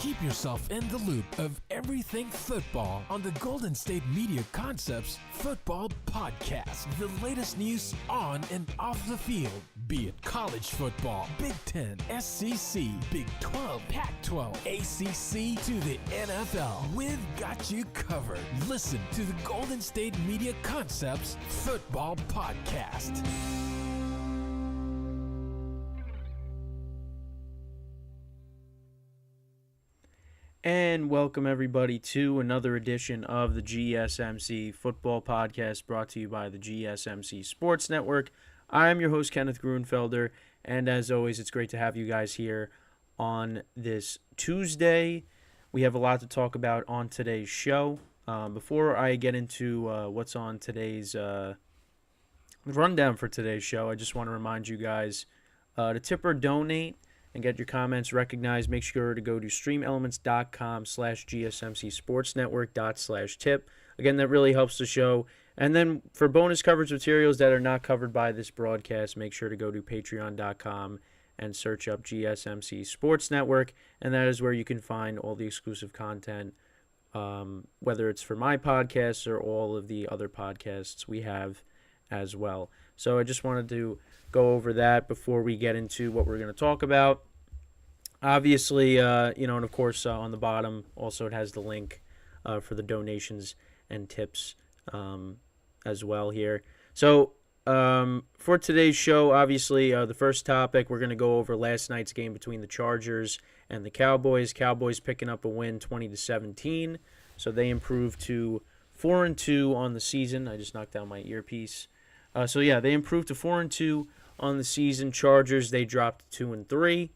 Keep yourself in the loop of everything football on the Golden State Media Concepts Football Podcast. The latest news on and off the field, be it college football, Big Ten, SEC, Big 12, Pac-12, ACC to the NFL. We've got you covered. Listen to the Golden State Media Concepts Football Podcast. And welcome everybody to another edition of the GSMC Football Podcast, brought to you by the GSMC Sports Network. I am your host, Kenneth Grunfelder, and as always, it's great to have you guys here on this Tuesday. We have a lot to talk about on today's show. Before I get into what's on today's rundown for today's show, I just want to remind you guys to tip or donate and get your comments recognized. Make sure to go to streamelements.com/gsmcsportsnetwork./tip. Again, that really helps the show. And then for bonus coverage materials that are not covered by this broadcast, make sure to go to patreon.com and search up GSMC Sports Network. And that is where you can find all the exclusive content, whether it's for my podcasts or all of the other podcasts we have as well. So I just wanted to go over that before we get into what we're going to talk about. Obviously, and of course on the bottom also it has the link for the donations and tips as well here. So for today's show, obviously the first topic, we're going to go over last night's game between the Chargers and the Cowboys. Cowboys picking up a win 20-17. So they improved to 4-2 on the season. I just knocked out my earpiece. They improved to 4-2 on the season. Chargers, they dropped 2-3.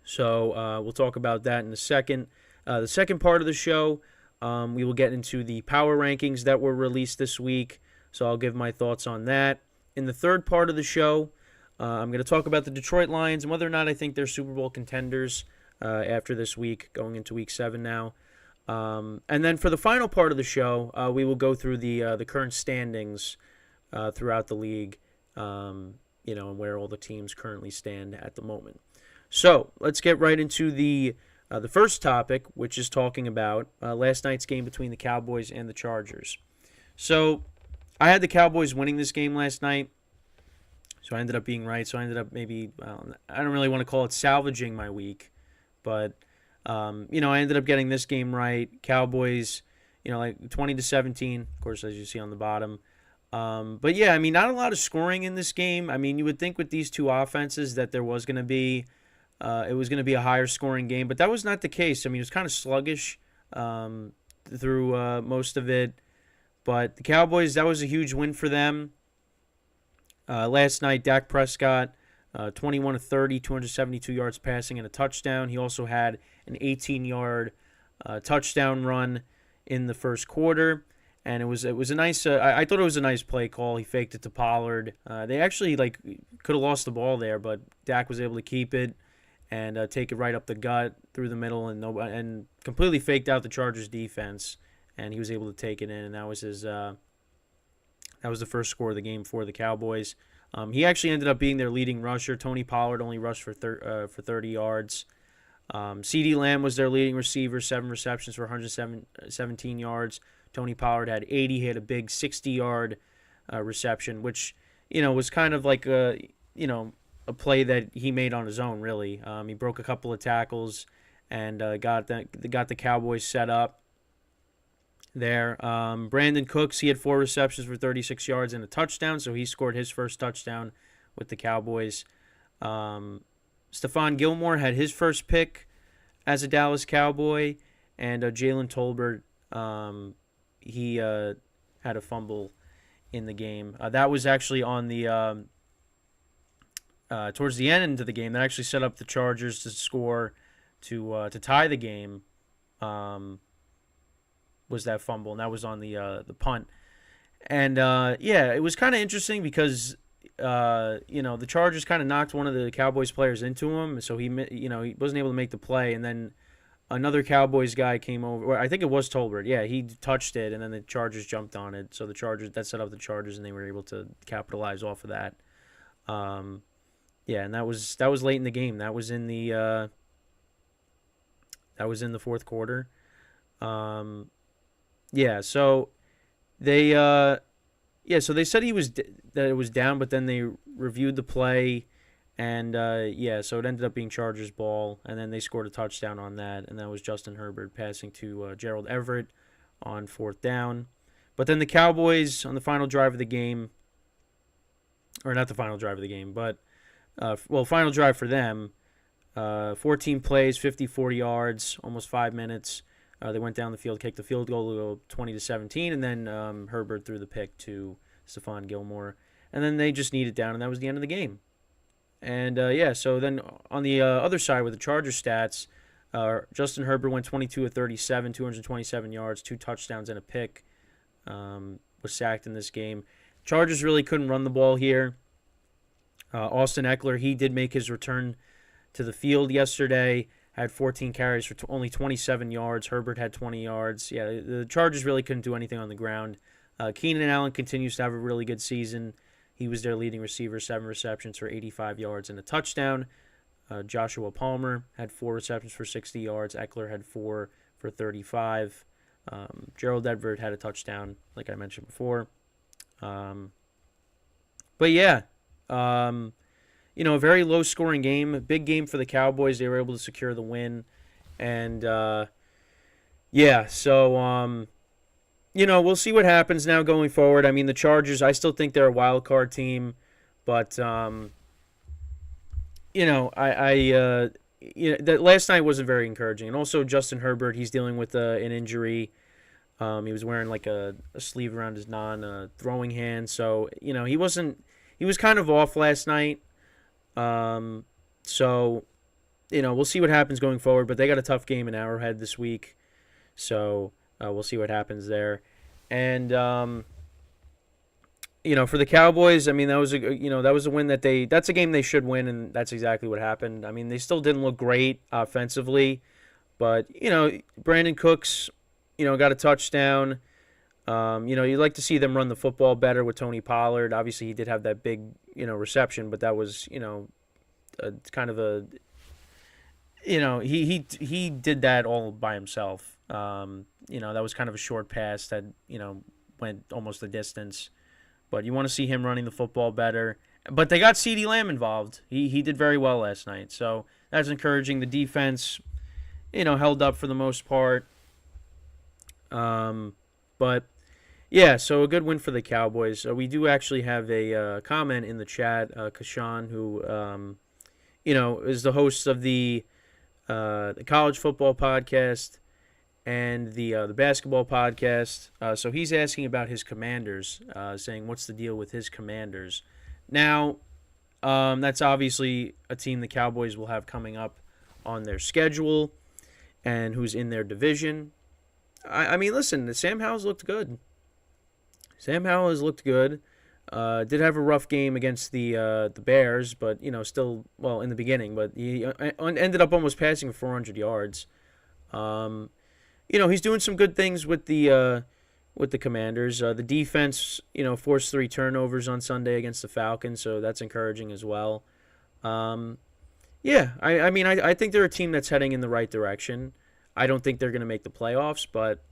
So we'll talk about that in a second. The second part of the show, we will get into the power rankings that were released this week. So I'll give my thoughts on that. In the third part of the show, I'm going to talk about the Detroit Lions and whether or not I think they're Super Bowl contenders after this week, going into Week 7 now. And then for the final part of the show, we will go through the current standings throughout the league, and where all the teams currently stand at the moment. So let's get right into the first topic, which is talking about last night's game between the Cowboys and the Chargers. So I had the Cowboys winning this game last night, so I ended up being right. So I ended up I don't really want to call it salvaging my week, but I ended up getting this game right. Cowboys, 20-17, of course, as you see on the bottom. But yeah, not a lot of scoring in this game. You would think with these two offenses that there was going to be, it was going to be a higher scoring game, but that was not the case. It was kind of sluggish through most of it. But the Cowboys, that was a huge win for them. Last night, Dak Prescott, 21-30, 272 yards passing and a touchdown. He also had an 18-yard touchdown run in the first quarter. And it was a nice. I thought it was a nice play call. He faked it to Pollard. They actually could have lost the ball there, but Dak was able to keep it and take it right up the gut through the middle and completely faked out the Chargers defense. And he was able to take it in, and that was his. That was the first score of the game for the Cowboys. He actually ended up being their leading rusher. Tony Pollard only rushed for 30 yards. CeeDee Lamb was their leading receiver, 7 receptions for 117 yards. Tony Pollard had 80. He had a big 60-yard reception, which, was kind of like a play that he made on his own, really. He broke a couple of tackles and got the Cowboys set up there. Brandon Cooks, he had 4 receptions for 36 yards and a touchdown, so he scored his first touchdown with the Cowboys. Stephon Gilmore had his first pick as a Dallas Cowboy, and Jalen Tolbert, he had a fumble in the game. That was actually on the towards the end of the game. That actually set up the Chargers to score to tie the game. Was that fumble, and that was on the punt. And it was kind of interesting because the Chargers kind of knocked one of the Cowboys players into him, so he wasn't able to make the play, and then another Cowboys guy came over. Well, I think it was Tolbert. Yeah, he touched it, and then the Chargers jumped on it. So the Chargers, that set up the Chargers, and they were able to capitalize off of that. And that was late in the game. That was in the That was in the fourth quarter. Yeah, so they so they said that it was down, but then they reviewed the play, and so it ended up being Chargers ball, and then they scored a touchdown on that, and that was Justin Herbert passing to Gerald Everett on fourth down. But then the Cowboys on the final drive of the game, or not the final drive of the game, but final drive for them, 14 plays, 54 yards, almost 5 minutes. They went down the field, kicked the field goal to go 20-17, and then Herbert threw the pick to Stephon Gilmore. And then they just kneed it down, and that was the end of the game. And, so then on the other side with the Chargers stats, Justin Herbert went 22 of 37, 227 yards, 2 touchdowns, and a pick. Was sacked in this game. Chargers really couldn't run the ball here. Austin Eckler, he did make his return to the field yesterday. Had 14 carries for only 27 yards. Herbert had 20 yards. Yeah, the Chargers really couldn't do anything on the ground. Keenan Allen continues to have a really good season. He was their leading receiver, 7 receptions for 85 yards and a touchdown. Joshua Palmer had 4 receptions for 60 yards. Eckler had 4 for 35. Gerald Everett had a touchdown, like I mentioned before. A very low-scoring game, a big game for the Cowboys. They were able to secure the win. And, we'll see what happens now going forward. I mean, the Chargers, I still think they're a wild card team. But, that last night wasn't very encouraging. And also Justin Herbert, he's dealing with an injury. He was wearing like a sleeve around his non-throwing hand. So, he was kind of off last night. We'll see what happens going forward, but they got a tough game in Arrowhead this week, so we'll see what happens there. And for the Cowboys, I mean, that was a win that's a game they should win, and that's exactly what happened. I mean, they still didn't look great offensively, but Brandon Cooks, got a touchdown. You'd like to see them run the football better with Tony Pollard. Obviously, he did have that big, reception, but that was, kind of a, he did that all by himself. That was kind of a short pass that, went almost the distance. But you want to see him running the football better. But they got CeeDee Lamb involved. He did very well last night. So that's encouraging. The defense, held up for the most part. But yeah, so a good win for the Cowboys. We do actually have a comment in the chat, Kashan, who, is the host of the college football podcast and the basketball podcast. So he's asking about his Commanders, saying, what's the deal with his Commanders? Now, that's obviously a team the Cowboys will have coming up on their schedule and who's in their division. I mean, listen, Sam Howell's looked good. Sam Howell has looked good. Did have a rough game against the Bears, but still in the beginning. But he ended up almost passing for 400 yards. He's doing some good things with the Commanders. The defense, forced 3 turnovers on Sunday against the Falcons, so that's encouraging as well. I think they're a team that's heading in the right direction. I don't think they're going to make the playoffs, but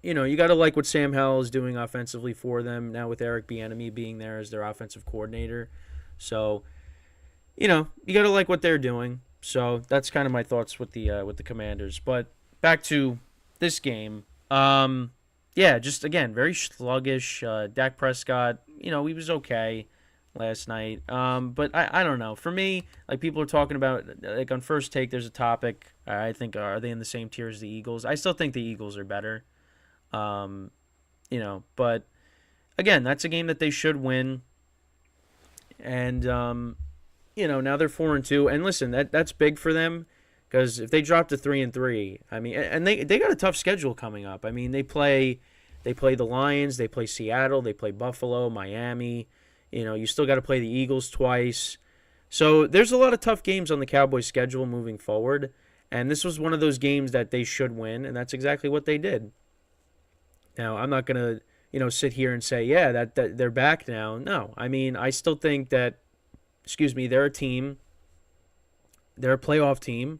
you got to like what Sam Howell is doing offensively for them now with Eric Bieniemy being there as their offensive coordinator. So, you got to like what they're doing. So that's kind of my thoughts with the Commanders. But back to this game. Just again very sluggish. Dak Prescott, he was okay last night. But I don't know. For me, like people are talking about, like on First Take, there's a topic. I think are they in the same tier as the Eagles? I still think the Eagles are better. But again, that's a game that they should win. And now they're 4-2. And listen, that's big for them because if they drop to 3-3, I mean, and they got a tough schedule coming up. I mean, they play the Lions, they play Seattle, they play Buffalo, Miami. You still got to play the Eagles twice. So there's a lot of tough games on the Cowboys schedule moving forward. And this was one of those games that they should win, and that's exactly what they did. Now, I'm not going to, sit here and say, yeah, that they're back now. No, I mean, I still think that, they're a team. They're a playoff team.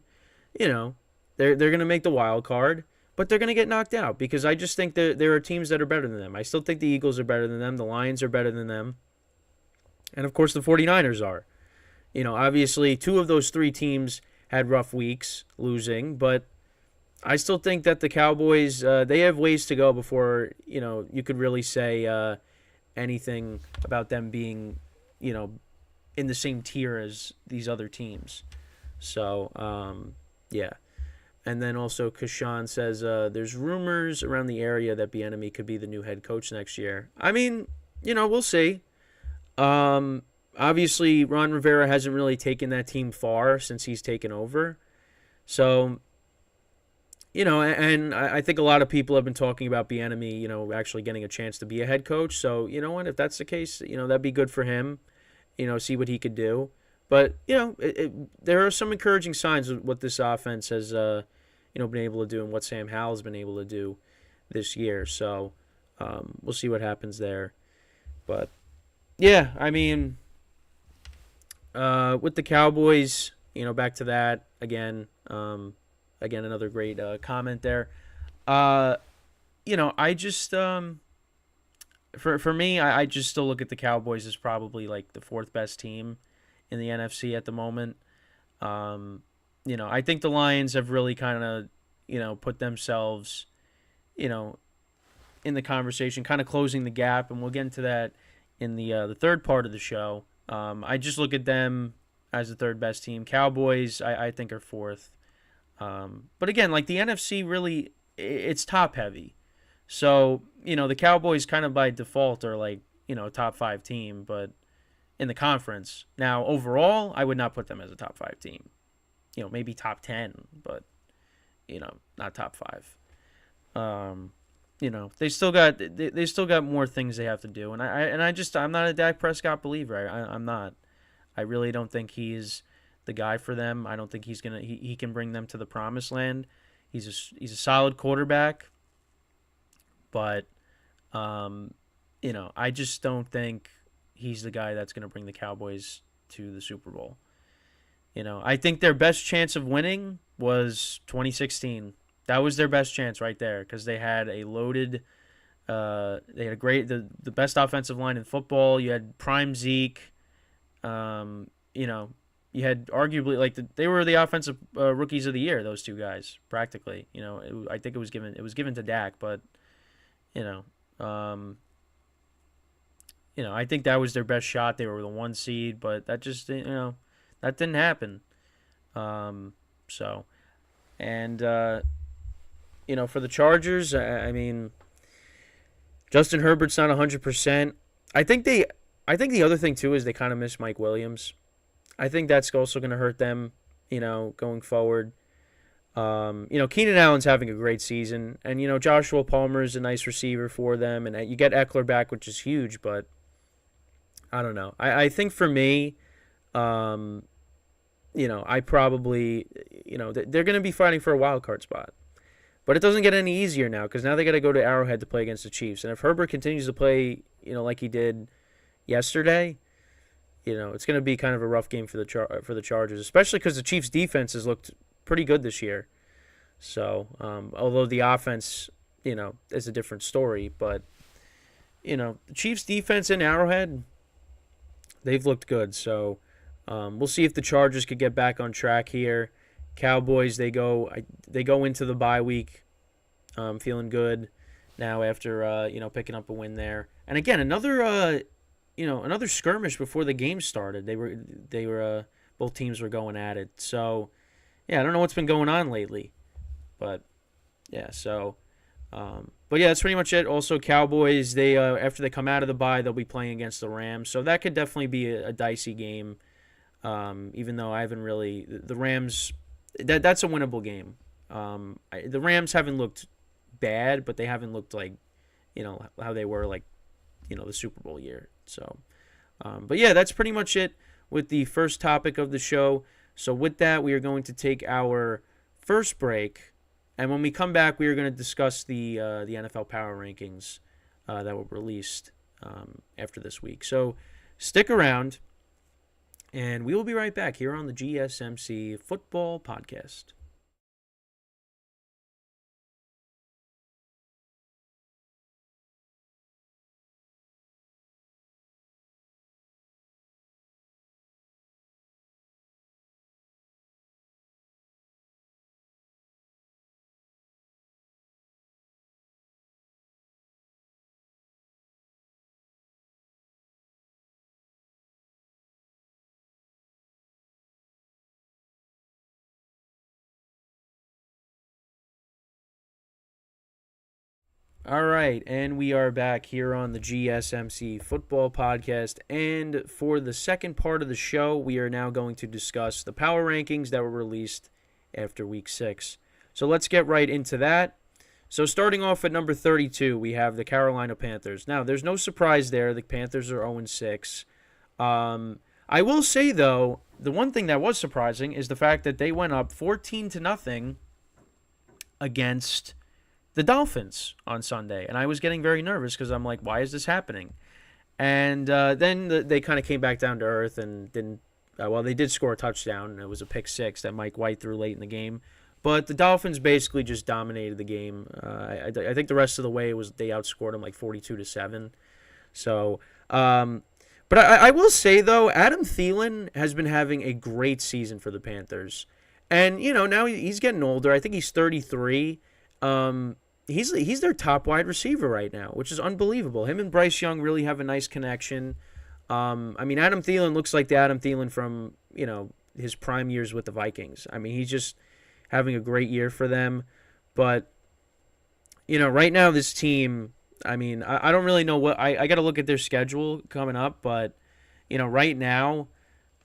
they're going to make the wild card, but they're going to get knocked out because I just think that there are teams that are better than them. I still think the Eagles are better than them. The Lions are better than them. And, of course, the 49ers are. Obviously, two of those three teams had rough weeks losing, but I still think that the Cowboys, they have ways to go before, you could really say anything about them being, in the same tier as these other teams. So, yeah. And then also Kashan says there's rumors around the area that Bieniemy could be the new head coach next year. I mean, we'll see. Obviously, Ron Rivera hasn't really taken that team far since he's taken over. So, and I think a lot of people have been talking about Bieniemy, actually getting a chance to be a head coach. So, you know what? If that's the case, that'd be good for him, see what he could do. But, there are some encouraging signs of what this offense has, been able to do and what Sam Howell's been able to do this year. So, we'll see what happens there. But, yeah, I mean, with the Cowboys, back to that again. Again, another great comment there. I just for me, I just still look at the Cowboys as probably like the fourth best team in the NFC at the moment. I think the Lions have really kind of put themselves in the conversation, kind of closing the gap, and we'll get into that in the third part of the show. I just look at them as the third best team. Cowboys, I think, are fourth. But again, like the NFC really, it's top heavy. So, the Cowboys kind of by default are like, top 5 team, but in the conference. Now, overall, I would not put them as a top 5 team. Maybe top 10, but, not top 5. They still got more things they have to do. And I'm not a Dak Prescott believer. I'm not. I really don't think he's the guy for them. I don't think he can bring them to the promised land. He's a solid quarterback, but I just don't think he's the guy that's going to bring the Cowboys to the Super Bowl. I think their best chance of winning was 2016. That was their best chance right there because they had a loaded they had a great the best offensive line in football. You had prime Zeke. You had arguably they were the offensive rookies of the year. Those two guys, practically. I think it was given to Dak, but I think that was their best shot. They were the 1 seed, but that just that didn't happen. For the Chargers, I mean, Justin Herbert's not 100%. I think the other thing too is they kind of miss Mike Williams. I think that's also going to hurt them, going forward. Keenan Allen's having a great season, and Joshua Palmer is a nice receiver for them, and you get Eckler back, which is huge. But I don't know. I think for me, I probably, they're going to be fighting for a wild card spot. But it doesn't get any easier now because now they got to go to Arrowhead to play against the Chiefs, and if Herbert continues to play, like he did yesterday, it's going to be kind of a rough game for the Chargers, especially because the Chiefs' defense has looked pretty good this year. So, although the offense, is a different story, but the Chiefs' defense in Arrowhead, they've looked good. So, we'll see if the Chargers could get back on track here. Cowboys, they go into the bye week, feeling good now after picking up a win there. And again, another skirmish before the game started. They were both teams were going at it. So, yeah, I don't know what's been going on lately, but yeah. So, but yeah, that's pretty much it. Also, Cowboys, they after they come out of the bye, they'll be playing against the Rams. So that could definitely be a dicey game. Even though I haven't really the Rams, that's a winnable game. The Rams haven't looked bad, but they haven't looked like how they were like the Super Bowl year. So, but yeah, that's pretty much it with the first topic of the show. So with that, we are going to take our first break, and when we come back, we are going to discuss the NFL Power Rankings that were released after this week. So stick around, and we will be right back here on the GSMC Football Podcast. All right, and we are back here on the GSMC Football Podcast. And for the second part of the show, we are now going to discuss the power rankings that were released after Week 6. So let's get right into that. So starting off at number 32, we have the Carolina Panthers. Now, there's no surprise there. The Panthers are 0-6. I will say, though, the one thing that was surprising is the fact that they went up 14-0 against the Dolphins on Sunday. And I was getting very nervous because I'm like, why is this happening? And then they kind of came back down to earth and didn't. They did score a touchdown. It was a pick six that Mike White threw late in the game. But the Dolphins basically just dominated the game. I think the rest of the way they outscored them like 42-7. So, but I will say, though, Adam Thielen has been having a great season for the Panthers. And, now he's getting older. I think he's 33. He's their top wide receiver right now, which is unbelievable. Him and Bryce Young really have a nice connection. Adam Thielen looks like the Adam Thielen from, his prime years with the Vikings. He's just having a great year for them. But, right now this team, I don't really know what – I got to look at their schedule coming up. But, right now,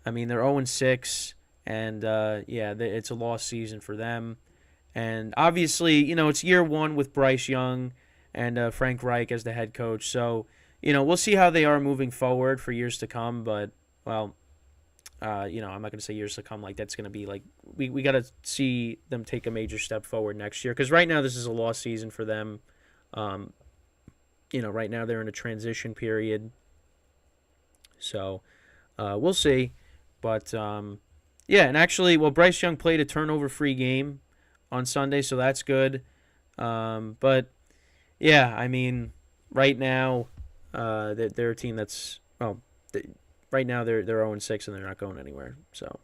they're 0-6. And, it's a lost season for them. And obviously, it's year one with Bryce Young and Frank Reich as the head coach. So, we'll see how they are moving forward for years to come. But, I'm not going to say years to come like that's going to be like we got to see them take a major step forward next year. Because right now this is a lost season for them. Right now they're in a transition period. So, we'll see. But, and actually, Bryce Young played a turnover-free game on Sunday, so that's good. But right now, they're a team that's right now they're 0-6 and they're not going anywhere. So,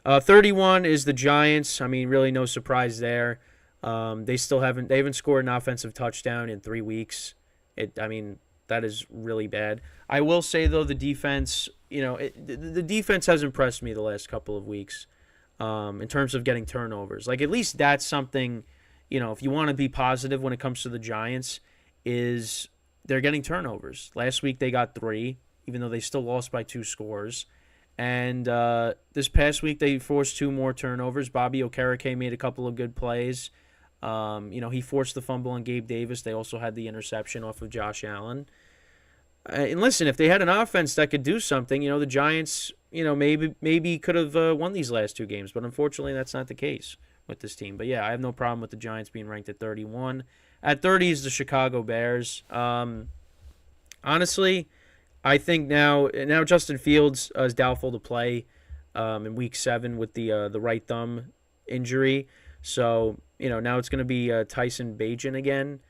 31 is the Giants. Really no surprise there. They haven't scored an offensive touchdown in 3 weeks. That is really bad. I will say though the defense, the defense has impressed me the last couple of weeks. In terms of getting turnovers. Like, at least that's something, if you want to be positive when it comes to the Giants, is they're getting turnovers. Last week they got 3, even though they still lost by 2 scores. And this past week they forced 2 more turnovers. Bobby Okereke made a couple of good plays. He forced the fumble on Gabe Davis. They also had the interception off of Josh Allen. And listen, if they had an offense that could do something, the Giants, maybe could have won these last 2 games. But unfortunately, that's not the case with this team. But, yeah, I have no problem with the Giants being ranked at 31. At 30 is the Chicago Bears. Honestly, I think now Justin Fields is doubtful to play in Week 7 with the right thumb injury. So, now it's going to be Tyson Bagent again.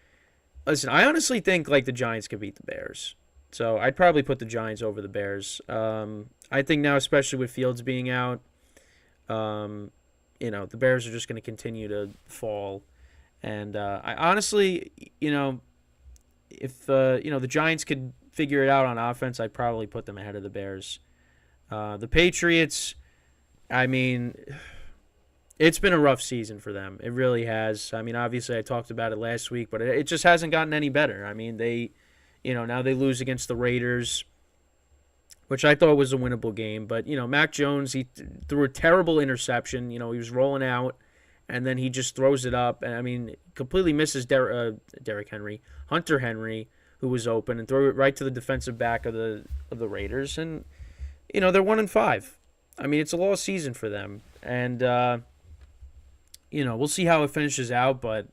Listen, I honestly think, the Giants could beat the Bears. So I'd probably put the Giants over the Bears. I think now, especially with Fields being out, the Bears are just going to continue to fall. And I honestly, if the Giants could figure it out on offense, I'd probably put them ahead of the Bears. The Patriots, it's been a rough season for them. It really has. Obviously I talked about it last week, but it just hasn't gotten any better. They... now they lose against the Raiders, which I thought was a winnable game. But, Mac Jones, he threw a terrible interception. He was rolling out, and then he just throws it up. And, completely misses Hunter Henry, who was open, and threw it right to the defensive back of the Raiders. And, they're 1-5. It's a lost season for them. And, we'll see how it finishes out, but...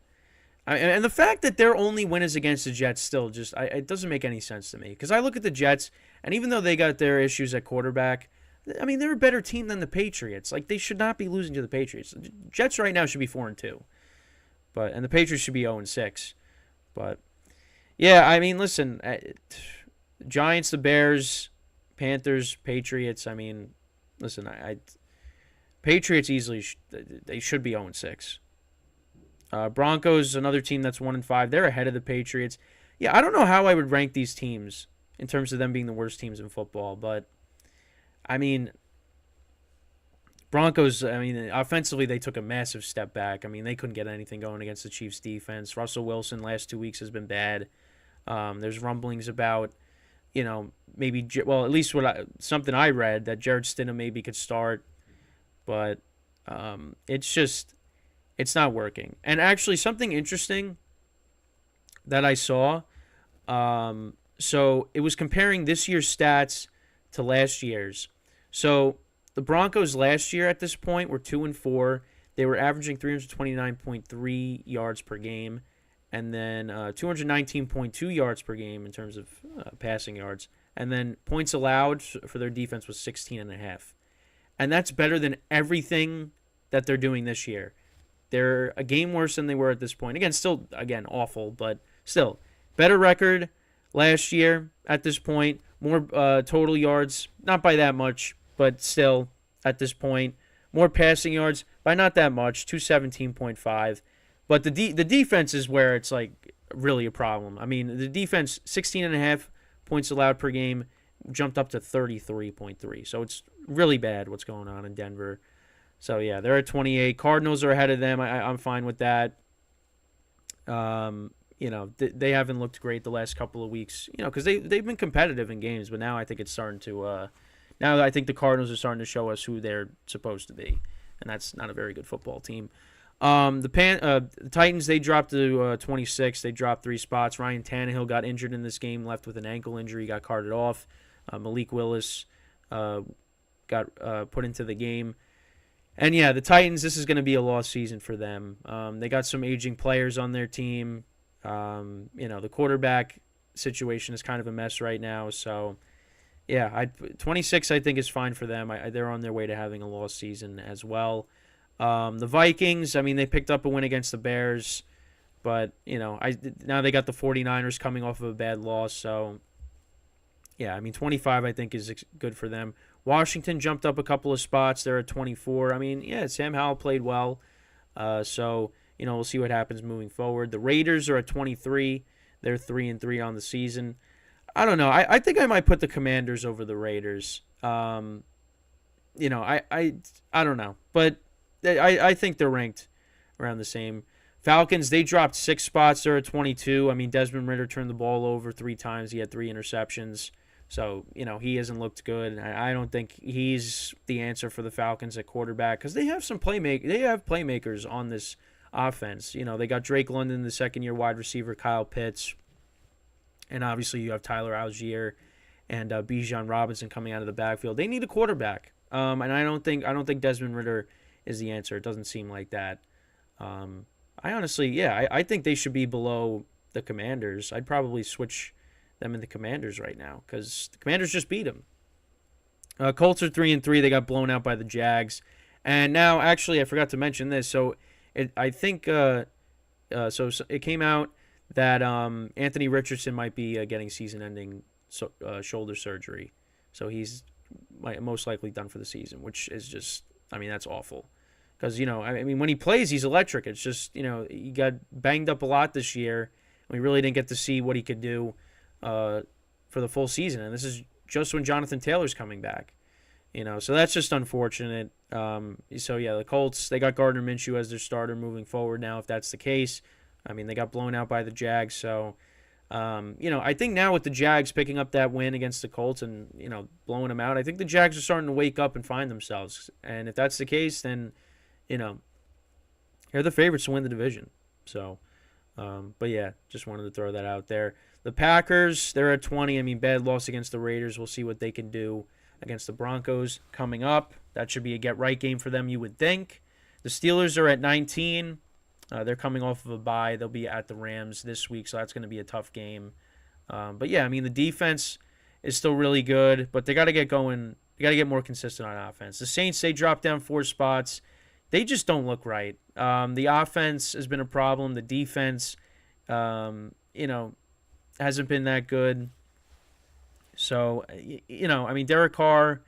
And the fact that their only win is against the Jets still just it doesn't make any sense to me. Because I look at the Jets, and even though they got their issues at quarterback, they're a better team than the Patriots. They should not be losing to the Patriots. The Jets right now should be 4-2, and the Patriots should be 0-6. But yeah, listen, Giants, the Bears, Panthers, Patriots. Listen, Patriots easily they should be 0-6. Broncos, another team that's 1-5. They're ahead of the Patriots. Yeah, I don't know how I would rank these teams in terms of them being the worst teams in football, but Broncos, I mean, offensively, they took a massive step back. I mean, they couldn't get anything going against the Chiefs' defense. Russell Wilson last 2 weeks has been bad. There's rumblings about, maybe, well, at least something I read, that Jared Stidham maybe could start. But it's not working. And actually, something interesting that I saw, so it was comparing this year's stats to last year's. So the Broncos last year at this point were 2-4. They were averaging 329.3 yards per game, and then 219.2 yards per game in terms of passing yards. And then points allowed for their defense was 16.5. And that's better than everything that they're doing this year. They're a game worse than they were at this point. Still awful, but still better record last year at this point. More total yards, not by that much, but still at this point. More passing yards by not that much, 217.5. But the defense is where it's like really a problem. I mean, the defense, 16.5 points allowed per game, jumped up to 33.3. So it's really bad what's going on in Denver. So, yeah, they're at 28. Cardinals are ahead of them. I'm fine with that. They haven't looked great the last couple of weeks, because they've been competitive in games. But now I think it's starting to now I think the Cardinals are starting to show us who they're supposed to be. And that's not a very good football team. The Titans, they dropped to 26. They dropped 3 spots. Ryan Tannehill got injured in this game, left with an ankle injury, got carted off. Malik Willis got put into the game. And, yeah, the Titans, this is going to be a lost season for them. They got some aging players on their team. The quarterback situation is kind of a mess right now. So, yeah, 26 I think is fine for them. They're on their way to having a lost season as well. The Vikings, I mean, they picked up a win against the Bears. But, now they got the 49ers coming off of a bad loss. So, yeah, I mean, 25 I think is good for them. Washington jumped up a couple of spots. They're at 24. I mean, yeah, Sam Howell played well. So, we'll see what happens moving forward. The Raiders are at 23. They're 3-3 on the season. I don't know. I think I might put the Commanders over the Raiders. I don't know. But I think they're ranked around the same. Falcons, they dropped 6 spots. They're at 22. I mean, Desmond Ridder turned the ball over 3 times. He had 3 interceptions. So, he hasn't looked good. I don't think he's the answer for the Falcons at quarterback because they have some playmakers on this offense. They got Drake London, the second-year wide receiver, Kyle Pitts, and obviously you have Tyler Algier and Bijan Robinson coming out of the backfield. They need a quarterback, and I don't think Desmond Ridder is the answer. It doesn't seem like that. I think they should be below the Commanders. I'd probably switch them in the Commanders right now because the Commanders just beat them. Colts are 3-3. They got blown out by the Jags, and now actually I forgot to mention this. So it came out that Anthony Richardson might be getting season-ending shoulder surgery, so he's most likely done for the season, which is just, I mean, that's awful. Because, when he plays, he's electric. It's just, he got banged up a lot this year. We really didn't get to see what he could do for the full season. And this is just when Jonathan Taylor's coming back. So that's just unfortunate. The Colts, they got Gardner Minshew as their starter moving forward now, if that's the case. I mean, they got blown out by the Jags. So, I think now with the Jags picking up that win against the Colts and, blowing them out, I think the Jags are starting to wake up and find themselves. And if that's the case, then they're the favorites to win the division. So, but yeah, just wanted to throw that out there. The Packers, they're at 20. I mean, bad loss against the Raiders. We'll see what they can do against the Broncos coming up. That should be a get-right game for them, you would think. The Steelers are at 19. They're coming off of a bye. They'll be at the Rams this week, so that's going to be a tough game. But yeah, I mean, the defense is still really good, but they got to get going. They got to get more consistent on offense. The Saints, they dropped down 4 spots. They just don't look right. The offense has been a problem. The defense, hasn't been that good. So, I mean, Derek Carr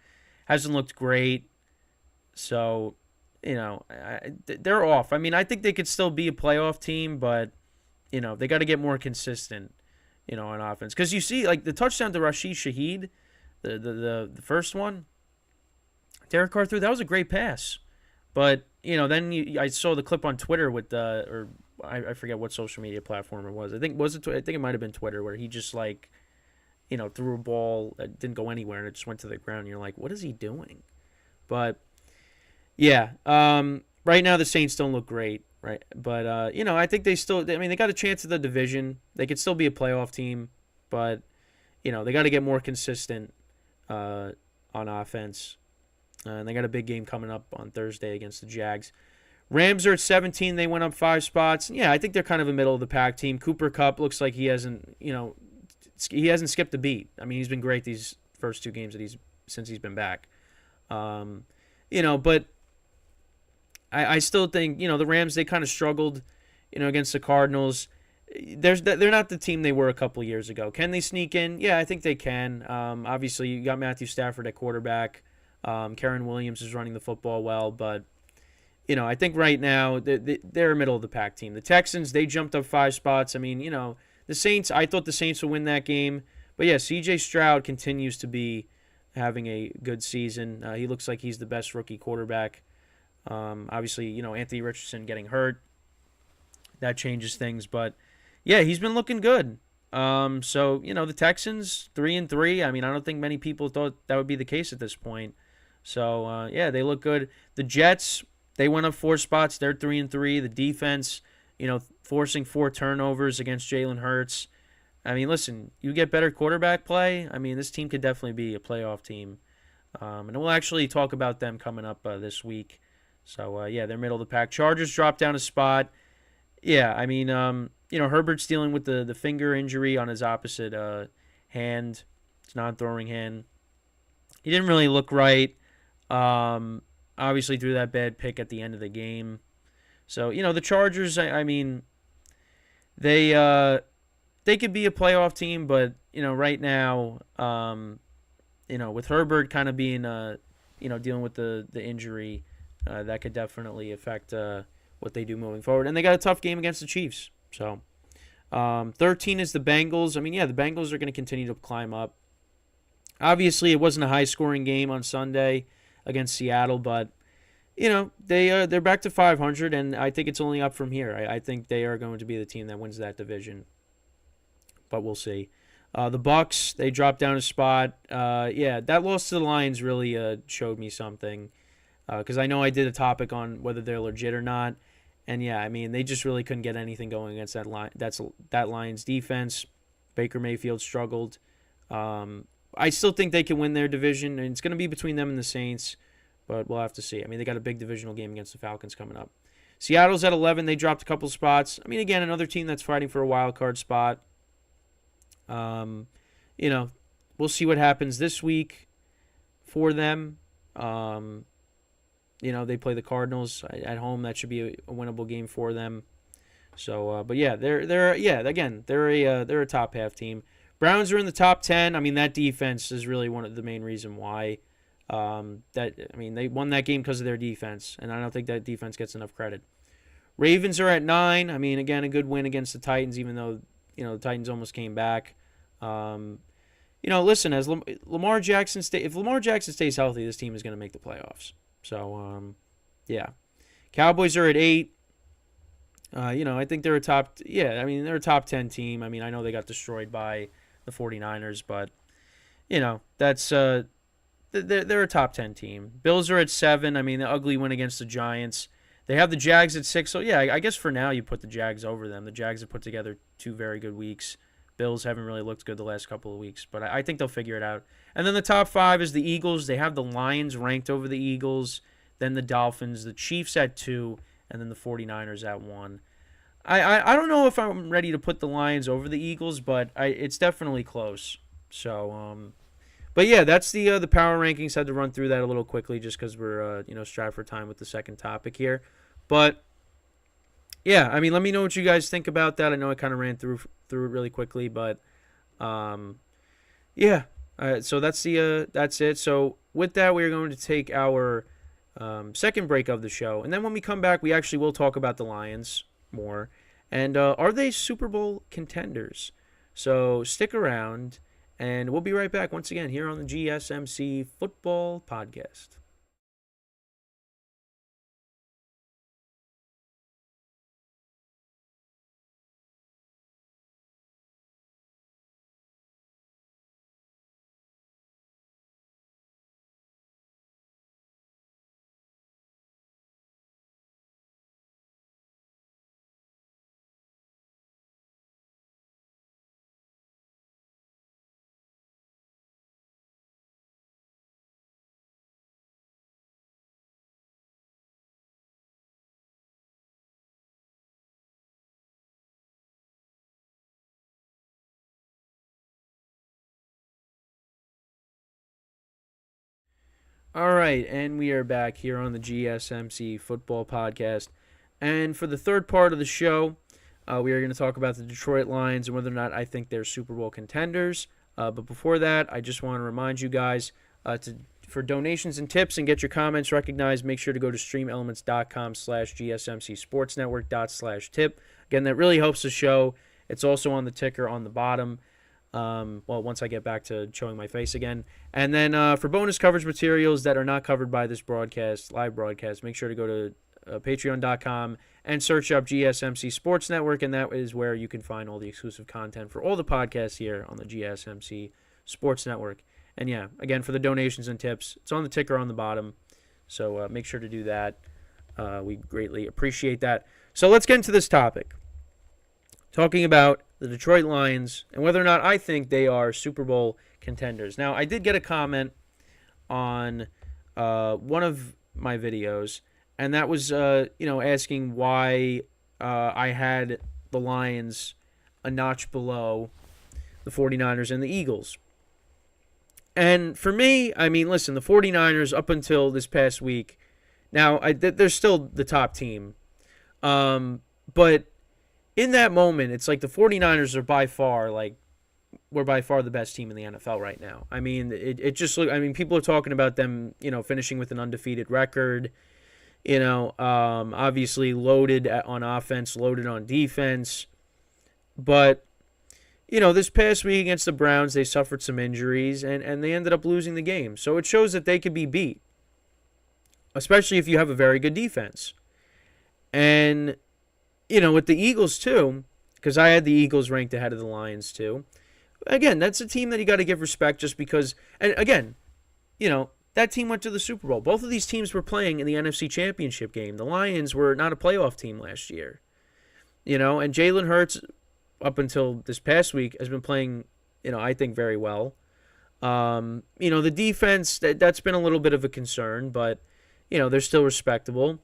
hasn't looked great. So, they're off. I mean, I think they could still be a playoff team, but, they got to get more consistent, on offense. Because you see, like, the touchdown to Rashid Shaheed, the first one, Derek Carr threw. That was a great pass. But, then I saw the clip on Twitter with I forget what social media platform it was. I think it might have been Twitter, where he just threw a ball that didn't go anywhere and it just went to the ground. And you're like, what is he doing? But yeah, right now the Saints don't look great, right? But I think they got a chance at the division. They could still be a playoff team, but they got to get more consistent on offense. And they got a big game coming up on Thursday against the Jags. Rams are at 17. They went up 5 spots. Yeah, I think they're kind of a middle of the pack team. Cooper Kupp looks like he hasn't skipped a beat. I mean, he's been great these first 2 games since he's been back. But I still think, the Rams, they kind of struggled, against the Cardinals. They're not the team they were a couple years ago. Can they sneak in? Yeah, I think they can. Obviously, you got Matthew Stafford at quarterback. Karen Williams is running the football well, but I think right now they're a middle of the pack team. The Texans, they jumped up 5 spots. I mean, the Saints, I thought the Saints would win that game, but yeah, C.J. Stroud continues to be having a good season. He looks like he's the best rookie quarterback. Obviously, Anthony Richardson getting hurt, that changes things, but yeah, he's been looking good. So the Texans 3-3. I mean, I don't think many people thought that would be the case at this point. So, yeah, they look good. The Jets, they went up 4 spots. They're 3-3. The defense, forcing 4 turnovers against Jalen Hurts. I mean, listen, you get better quarterback play. I mean, this team could definitely be a playoff team. And we'll actually talk about them coming up this week. So, yeah, they're middle of the pack. Chargers dropped down a spot. Yeah, I mean, Herbert's dealing with the finger injury on his opposite hand. It's non-throwing hand. He didn't really look right. Obviously threw that bad pick at the end of the game. So, the Chargers, I mean, they could be a playoff team, but, right now, with Herbert kind of being, dealing with the injury, that could definitely affect what they do moving forward. And they got a tough game against the Chiefs. So, 13 is the Bengals. I mean, yeah, the Bengals are going to continue to climb up. Obviously, it wasn't a high-scoring game on Sunday against Seattle, but, they're back to 500, and I think it's only up from here. I think they are going to be the team that wins that division, but we'll see. The Bucs, they dropped down a spot. Yeah, that loss to the Lions really showed me something, because I know I did a topic on whether they're legit or not. And yeah, I mean, they just really couldn't get anything going against that Lions defense. Baker Mayfield struggled. I still think they can win their division, and it's going to be between them and the Saints, but we'll have to see. I mean, they got a big divisional game against the Falcons coming up. Seattle's at 11. They dropped a couple spots. I mean, again, another team that's fighting for a wild card spot. We'll see what happens this week for them. They play the Cardinals at home. That should be a winnable game for them. So, but yeah, they're a top half team. Browns are in the top 10. I mean, that defense is really one of the main reason why. They won that game because of their defense, and I don't think that defense gets enough credit. Ravens are at 9. I mean, again, a good win against the Titans, even though the Titans almost came back. Listen, as Lamar Jackson if Lamar Jackson stays healthy, this team is going to make the playoffs. So, yeah. Cowboys are at 8. I think they're they're a top 10 team. I mean, I know they got destroyed by the 49ers, but, that's they're a top 10 team. Bills are at 7. I mean, the ugly win against the Giants. They have the Jags at 6. So, yeah, I guess for now you put the Jags over them. The Jags have put together 2 very good weeks. Bills haven't really looked good the last couple of weeks, but I think they'll figure it out. And then the top 5 is the Eagles. They have the Lions ranked over the Eagles, then the Dolphins, the Chiefs at 2, and then the 49ers at 1. I don't know if I'm ready to put the Lions over the Eagles, but it's definitely close. So, but yeah, that's the power rankings. Had to run through that a little quickly just because we're strapped for time with the second topic here. But yeah, I mean, let me know what you guys think about that. I know I kind of ran through it really quickly, but yeah. So that's it. So with that, we're going to take our second break of the show, and then when we come back, we actually will talk about the Lions more. And are they Super Bowl contenders? So stick around, and we'll be right back once again here on the GSMC Football Podcast. All right, and we are back here on the GSMC Football Podcast. And for the third part of the show, we are going to talk about the Detroit Lions and whether or not I think they're Super Bowl contenders. But before that, I just want to remind you guys for donations and tips and get your comments recognized, make sure to go to streamelements.com/gsmcsportsnetwork./tip. Again, that really helps the show. It's also on the ticker on the bottom. Once I get back to showing my face again. And then for bonus coverage materials that are not covered by this live broadcast, make sure to go to patreon.com and search up GSMC Sports Network, and that is where you can find all the exclusive content for all the podcasts here on the GSMC Sports Network. And yeah, again, for the donations and tips, it's on the ticker on the bottom, so make sure to do that. We greatly appreciate that. So let's get into this topic. Talking about the Detroit Lions and whether or not I think they are Super Bowl contenders. Now, I did get a comment on one of my videos, and that was, asking why I had the Lions a notch below the 49ers and the Eagles. And for me, I mean, listen, the 49ers up until this past week, now they're still the top team, but in that moment, it's like the 49ers are we're by far the best team in the NFL right now. I mean, it just look. I mean, people are talking about them, finishing with an undefeated record. Obviously loaded on offense, loaded on defense. But, this past week against the Browns, they suffered some injuries, and they ended up losing the game. So it shows that they could be beat, especially if you have a very good defense. And with the Eagles, too, because I had the Eagles ranked ahead of the Lions, too. Again, that's a team that you got to give respect just because, and again, that team went to the Super Bowl. Both of these teams were playing in the NFC Championship game. The Lions were not a playoff team last year. And Jalen Hurts, up until this past week, has been playing, I think very well. The defense, that's been a little bit of a concern, but, they're still respectable.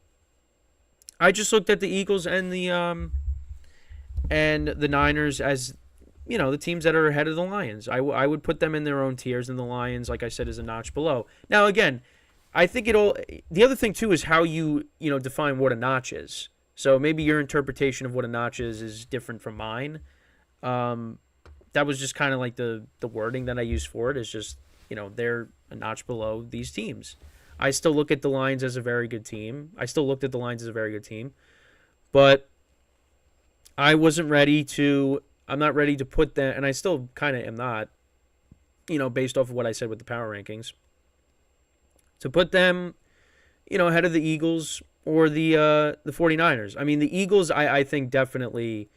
I just looked at the Eagles and the Niners as, the teams that are ahead of the Lions. I would put them in their own tiers, and the Lions, like I said, is a notch below. Now, again, I think the other thing, too, is how you define what a notch is. So maybe your interpretation of what a notch is different from mine. That was just kind of like the wording that I used for it is just, they're a notch below these teams. I still look at the Lions as a very good team. But I'm not ready to put them, and I still kind of am not, based off of what I said with the power rankings, to put them, ahead of the Eagles or the 49ers. I mean, the Eagles, I think definitely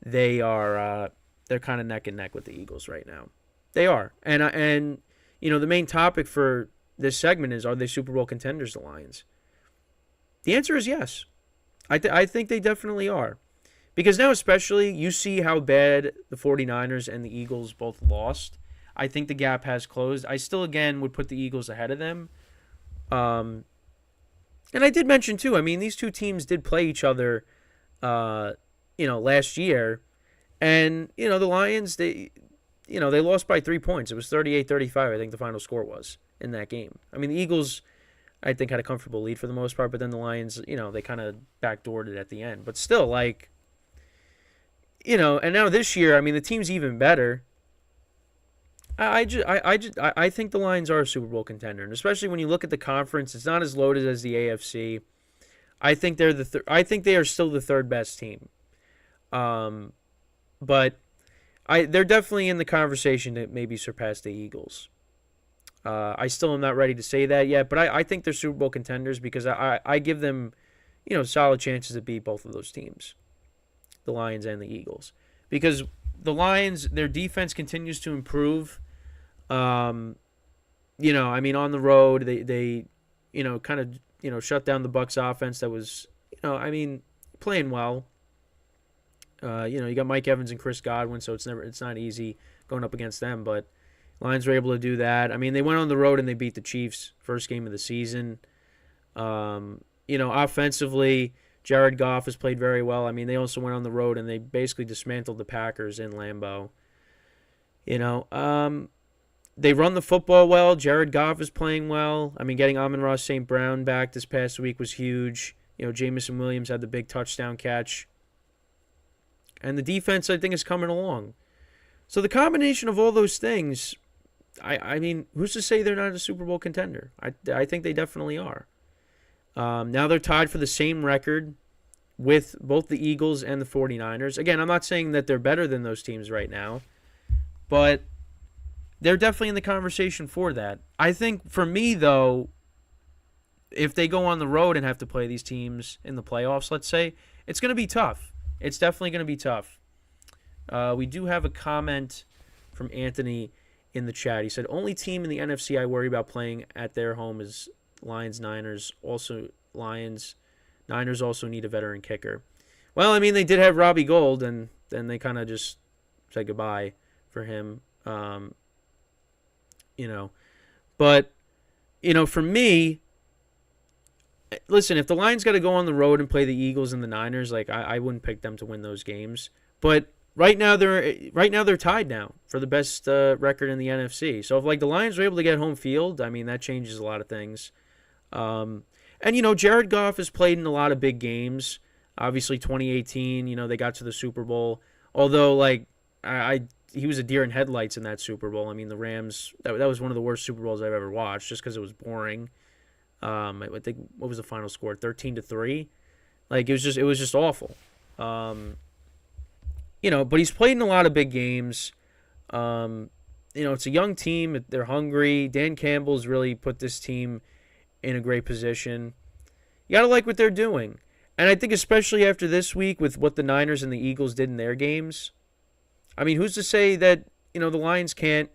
they're kind of neck and neck with the Eagles right now. They are. And the main topic for this segment is, are they Super Bowl contenders, the Lions? The answer is yes. I think they definitely are. Because now especially, you see how bad the 49ers and the Eagles both lost. I think the gap has closed. I still, again, would put the Eagles ahead of them. And I did mention, too, I mean, these two teams did play each other, last year. And, the Lions, they lost by 3 points. It was 38-35, I think the final score was in that game. I mean, the Eagles, I think, had a comfortable lead for the most part, but then the Lions, they kind of backdoored it at the end. But still, and now this year, I mean, the team's even better. I think the Lions are a Super Bowl contender, and especially when you look at the conference, it's not as loaded as the AFC. I think they are still the third best team. But they're definitely in the conversation to maybe surpass the Eagles. I still am not ready to say that yet, but I think they're Super Bowl contenders because I give them, solid chances to beat both of those teams, the Lions and the Eagles. Because the Lions, their defense continues to improve. I mean, on the road, they kind of, shut down the Bucs offense that was, playing well. You got Mike Evans and Chris Godwin, so it's not easy going up against them, but Lions were able to do that. I mean, they went on the road and they beat the Chiefs first game of the season. Offensively, Jared Goff has played very well. I mean, they also went on the road and they basically dismantled the Packers in Lambeau. They run the football well. Jared Goff is playing well. I mean, getting AmonRaSt.Brown back this past week was huge. Jameson Williams had the big touchdown catch. And the defense, I think, is coming along. So the combination of all those things, I mean, who's to say they're not a Super Bowl contender? I think they definitely are. Now they're tied for the same record with both the Eagles and the 49ers. Again, I'm not saying that they're better than those teams right now, but they're definitely in the conversation for that. I think for me, though, if they go on the road and have to play these teams in the playoffs, let's say, it's going to be tough. It's definitely going to be tough. We do have a comment from Anthony in the chat. He said, only team in the NFC I worry about playing at their home is Lions, Niners. Also, Niners also need a veteran kicker. Well, I mean, they did have Robbie Gould, and then they kind of just said goodbye for him. But, for me, listen, if the Lions got to go on the road and play the Eagles and the Niners, like I wouldn't pick them to win those games. But right now they're tied now for the best record in the NFC. So if the Lions were able to get home field, I mean that changes a lot of things. And Jared Goff has played in a lot of big games. Obviously 2018, they got to the Super Bowl. Although he was a deer in headlights in that Super Bowl. I mean the Rams, that was one of the worst Super Bowls I've ever watched just because it was boring. I think what was the final score? 13-3. It was just awful. But he's played in a lot of big games. It's a young team. They're hungry. Dan Campbell's really put this team in a great position. You got to like what they're doing. And I think especially after this week with what the Niners and the Eagles did in their games, I mean, who's to say that, the Lions can't,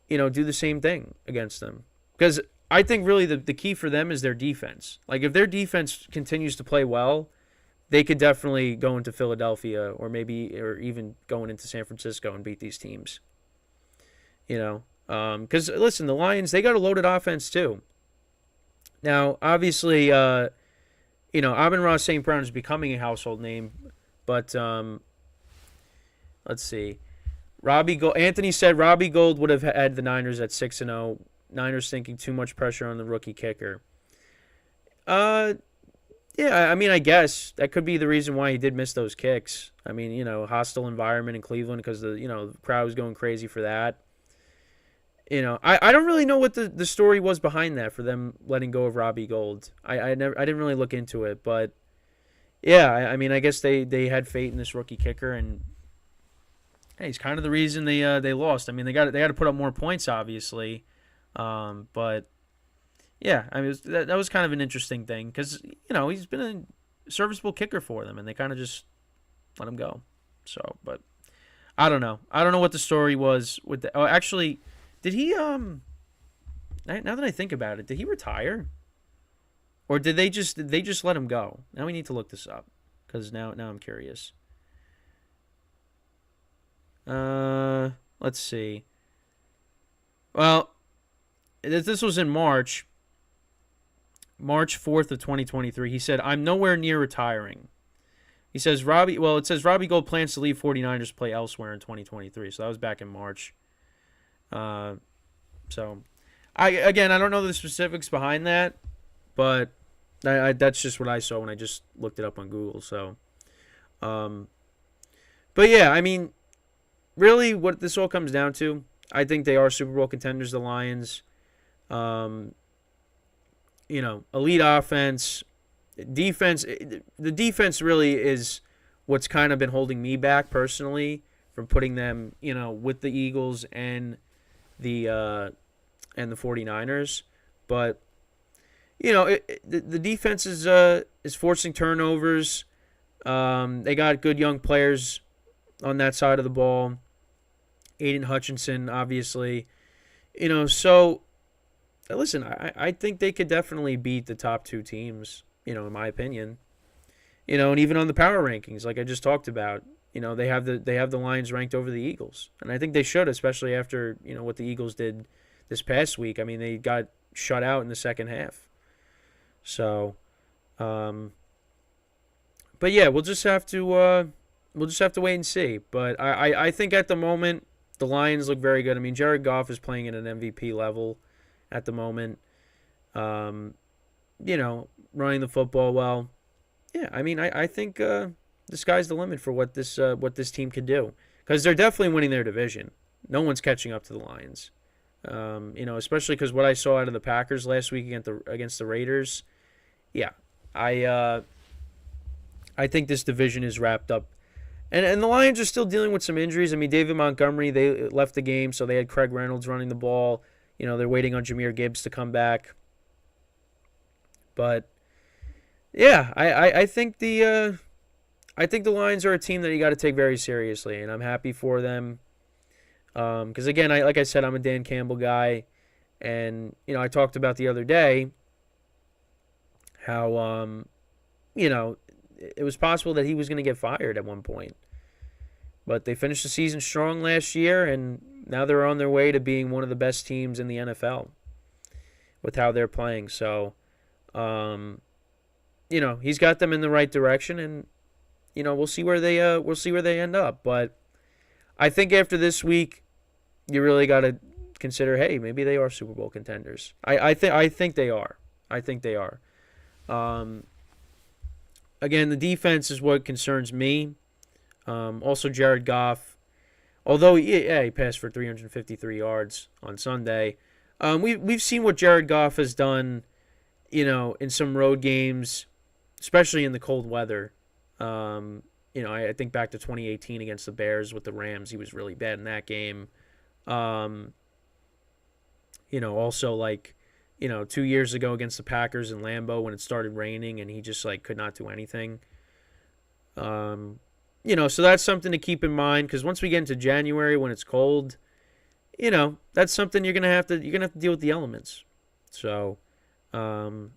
do the same thing against them? Because I think really the key for them is their defense. If their defense continues to play well, they could definitely go into Philadelphia or even going into San Francisco and beat these teams. Because, listen, the Lions, they got a loaded offense too. Now, obviously, AmonRaSt.Brown is becoming a household name, but let's see. Anthony said Robbie Gould would have had the Niners at 6-0. Niners thinking too much pressure on the rookie kicker. Yeah, I mean, I guess that could be the reason why he did miss those kicks. I mean, hostile environment in Cleveland because the crowd was going crazy for that. I don't really know what the story was behind that for them letting go of Robbie Gould. I didn't really look into it, but yeah, I mean, I guess they had faith in this rookie kicker, and hey, he's kind of the reason they lost. I mean, they got to put up more points, obviously, but yeah, I mean, that was kind of an interesting thing because he's been a serviceable kicker for them, and they kind of just let him go. So, but I don't know. I don't know what the story was with the. Oh, actually. Did he, now that I think about it, did he retire? Or did they just let him go? Now we need to look this up, because now I'm curious. Let's see. Well, this was in March 4th of 2023. He said, I'm nowhere near retiring. He says, it says Robbie Gould plans to leave 49ers to play elsewhere in 2023. So that was back in March. So I don't know the specifics behind that, but that's just what I saw when I just looked it up on Google. So, but yeah, I mean, really what this all comes down to, I think they are Super Bowl contenders, the Lions. Elite offense, defense. The defense really is what's kind of been holding me back personally from putting them, with the Eagles and the 49ers, but the defense is forcing turnovers. They got good young players on that side of the ball. Aiden Hutchinson, obviously, So listen, I think they could definitely beat the top two teams. In my opinion, and even on the power rankings, like I just talked about. They have the Lions ranked over the Eagles, and I think they should, especially after what the Eagles did this past week. I mean, they got shut out in the second half. So, but yeah, we'll just have to wait and see. But I think at the moment, the Lions look very good. I mean, Jared Goff is playing at an MVP level at the moment. Running the football well. Yeah, I mean, I think the sky's the limit for what this team could do, because they're definitely winning their division. No one's catching up to the Lions. Especially because what I saw out of the Packers last week against the Raiders. Yeah, I think this division is wrapped up. And the Lions are still dealing with some injuries. I mean, David Montgomery, they left the game, so they had Craig Reynolds running the ball. They're waiting on Jahmyr Gibbs to come back. But yeah, I think the Lions are a team that you got to take very seriously, and I'm happy for them. Because again, like I said, I'm a Dan Campbell guy, and I talked about the other day how it was possible that he was going to get fired at one point. But they finished the season strong last year, and now they're on their way to being one of the best teams in the NFL with how they're playing. So, he's got them in the right direction, and we'll see where they end up. But I think after this week, you really got to consider, hey, maybe they are Super Bowl contenders. I think they are. I think they are. Again, the defense is what concerns me. Also, Jared Goff, although he passed for 353 yards on Sunday, we've seen what Jared Goff has done, in some road games, especially in the cold weather. I think back to 2018 against the Bears with the Rams, he was really bad in that game. Also 2 years ago against the Packers in Lambeau when it started raining and he just could not do anything. So that's something to keep in mind, because once we get into January when it's cold, that's something you're gonna have to deal with the elements. So, that's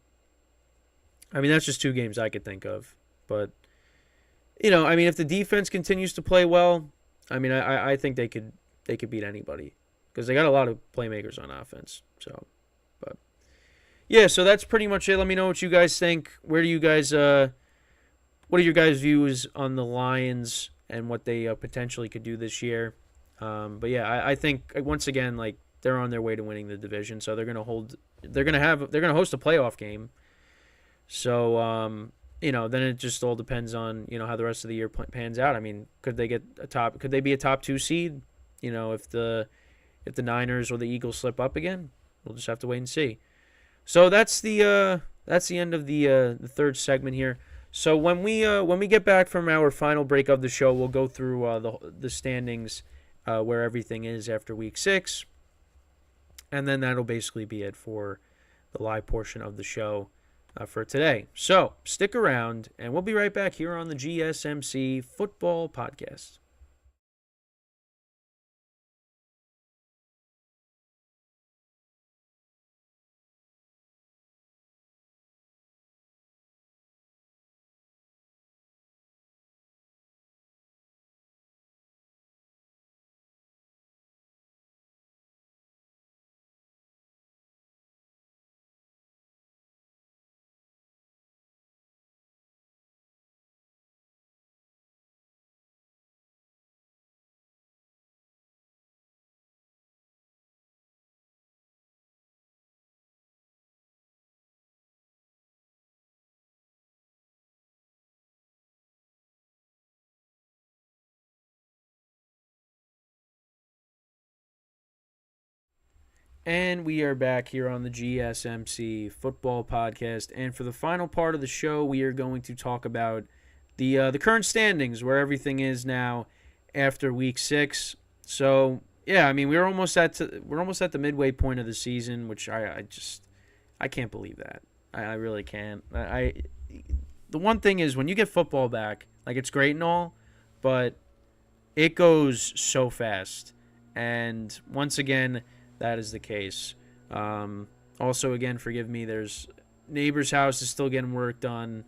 just 2 games I could think of. But if the defense continues to play well, I think they could beat anybody, because they got a lot of playmakers on offense. So, but yeah, so that's pretty much it. Let me know what you guys think. What are your guys' views on the Lions and what they potentially could do this year? But yeah, I think once again, they're on their way to winning the division, so they're gonna host a playoff game. So then it just all depends on how the rest of the year pans out. Could they be a top 2 seed? If the Niners or the Eagles slip up again, we'll just have to wait and see. So that's the end of the third segment here. So when we get back from our final break of the show, we'll go through the standings, where everything is after week 6, and then that'll basically be it for the live portion of the show for today. So stick around, and we'll be right back here on the GSMC Football Podcast. And we are back here on the GSMC Football Podcast. And for the final part of the show, we are going to talk about the current standings, where everything is now after Week 6. So yeah, we're almost at the midway point of the season, which I can't believe that. I really can't. The one thing is, when you get football back, it's great and all, but it goes so fast. And once again, that is the case. Also, again, forgive me, there's neighbor's house is still getting work done.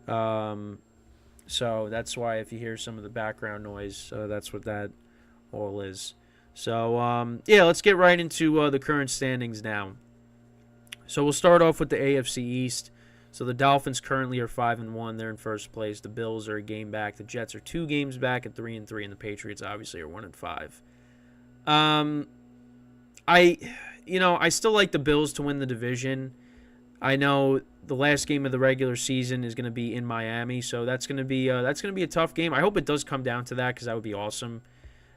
So that's why if you hear some of the background noise, that's what that all is. So, yeah, let's get right into the current standings now. So we'll start off with the AFC East. So the Dolphins currently are 5-1. They're in first place. The Bills are a game back. The Jets are 2 games back at 3-3, and the Patriots obviously are 1-5. Um, I still like the Bills to win the division. I know the last game of the regular season is going to be in Miami, so that's going to be a tough game. I hope it does come down to that because that would be awesome.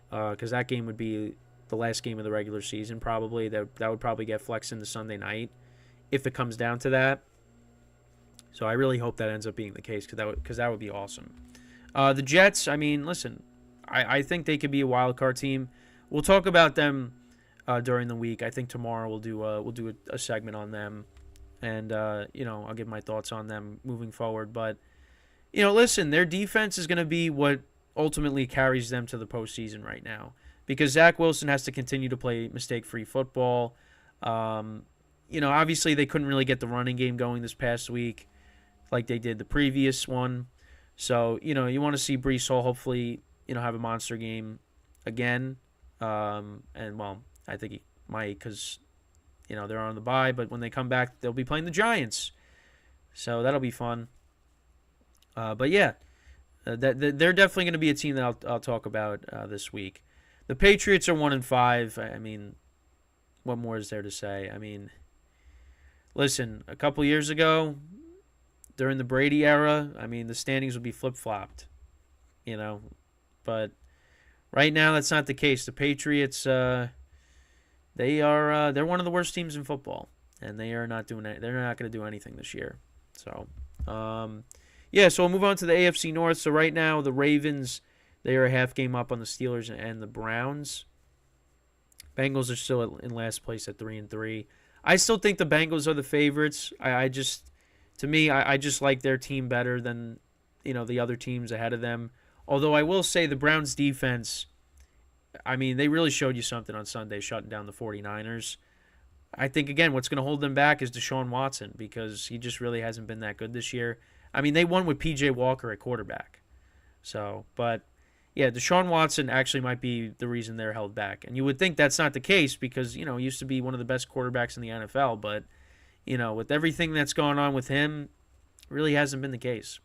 Because that game would be the last game of the regular season probably. That would probably get flexed into Sunday night if it comes down to that. So I really hope that ends up being the case because that would be awesome. The Jets, I mean, listen, I think they could be a wild card team. We'll talk about them during the week. I think tomorrow we'll do a segment on them, and I'll give my thoughts on them moving forward. But listen, their defense is going to be what ultimately carries them to the postseason right now because Zach Wilson has to continue to play mistake-free football. Obviously they couldn't really get the running game going this past week like they did the previous one. So, you want to see Breece Hall hopefully, have a monster game again. I think he might because, they're on the bye. But when they come back, they'll be playing the Giants. So that'll be fun. But yeah, they're definitely going to be a team that I'll talk about this week. The Patriots are 1-5. I mean, what more is there to say? I mean, listen, a couple years ago, during the Brady era, I mean, the standings would be flip-flopped, But right now, that's not the case. The Patriots, they're one of the worst teams in football, and they are not doing it. They're not going to do anything this year. So, so we'll move on to the AFC North. So right now, the Ravens, they are a half game up on the Steelers and the Browns. Bengals are still in last place at 3-3. I still think the Bengals are the favorites. I just like their team better than, the other teams ahead of them. Although I will say the Browns defense, I mean, they really showed you something on Sunday, shutting down the 49ers. I think, again, what's going to hold them back is Deshaun Watson because he just really hasn't been that good this year. I mean, they won with P.J. Walker at quarterback. So, but, yeah, Deshaun Watson actually might be the reason they're held back. And you would think that's not the case because, he used to be one of the best quarterbacks in the NFL. But, with everything that's going on with him, it really hasn't been the case.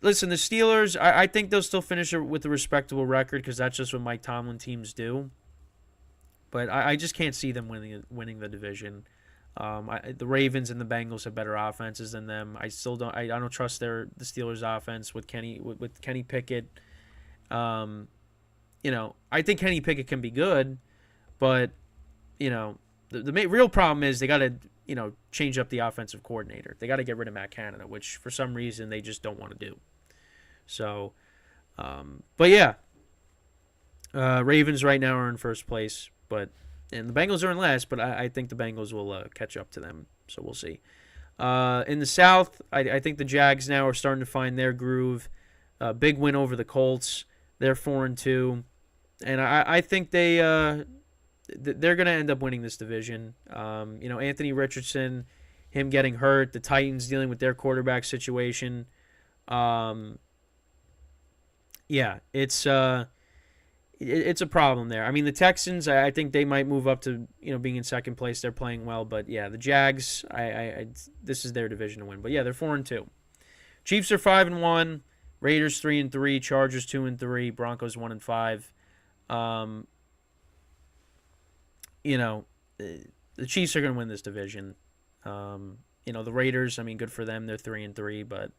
Listen, the Steelers, I think they'll still finish with a respectable record because that's just what Mike Tomlin teams do. But I just can't see them winning the division. The Ravens and the Bengals have better offenses than them. I don't trust the Steelers' offense with Kenny Pickett. I think Kenny Pickett can be good, but the real problem is they got to change up the offensive coordinator. They got to get rid of Matt Canada, which for some reason they just don't want to do. So, but yeah, Ravens right now are in first place, and the Bengals are in last, but I think the Bengals will catch up to them. So we'll see. In the South, I think the Jags now are starting to find their groove. Big win over the Colts. They're 4-2, and I think they're going to end up winning this division. Anthony Richardson, him getting hurt, the Titans dealing with their quarterback situation. It's a problem there. I mean, the Texans, I think they might move up to being in second place. They're playing well, but yeah, the Jags, this is their division to win. But yeah, they're 4-2. Chiefs are 5-1. Raiders 3-3. Chargers 2-3. Broncos 1-5. The Chiefs are going to win this division. The Raiders, I mean, good for them. They're 3-3, but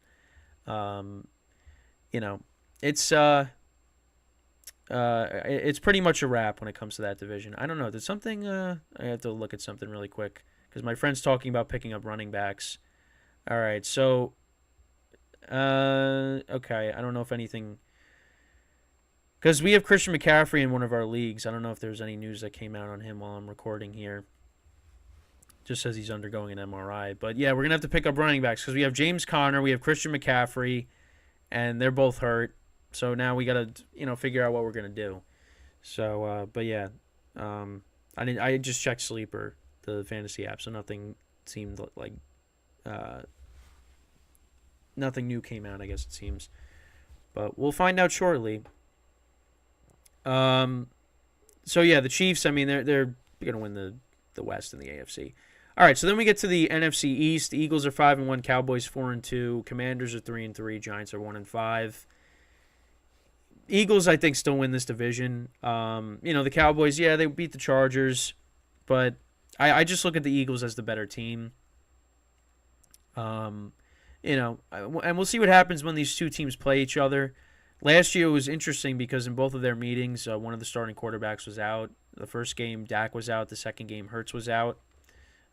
it's pretty much a wrap when it comes to that division. I don't know. There's something I have to look at something really quick because my friend's talking about picking up running backs. All right, so okay, I don't know if anything because we have Christian McCaffrey in one of our leagues. I don't know if there's any news that came out on him while I'm recording here. Just says he's undergoing an MRI. But yeah, we're gonna have to pick up running backs because we have James Conner, we have Christian McCaffrey, and they're both hurt. So now we gotta, figure out what we're gonna do. So, but yeah, I just checked Sleeper, the fantasy app, so nothing seemed like, nothing new came out. I guess it seems, but we'll find out shortly. So yeah, the Chiefs. I mean, they're gonna win the West and the AFC. All right, so then we get to the NFC East. The Eagles are 5-1, Cowboys 4-2, Commanders are 3-3, Giants are 1-5. Eagles, I think, still win this division. The Cowboys, yeah, they beat the Chargers, but I just look at the Eagles as the better team. And we'll see what happens when these two teams play each other. Last year was interesting because in both of their meetings, one of the starting quarterbacks was out. The first game, Dak was out. The second game, Hurts was out.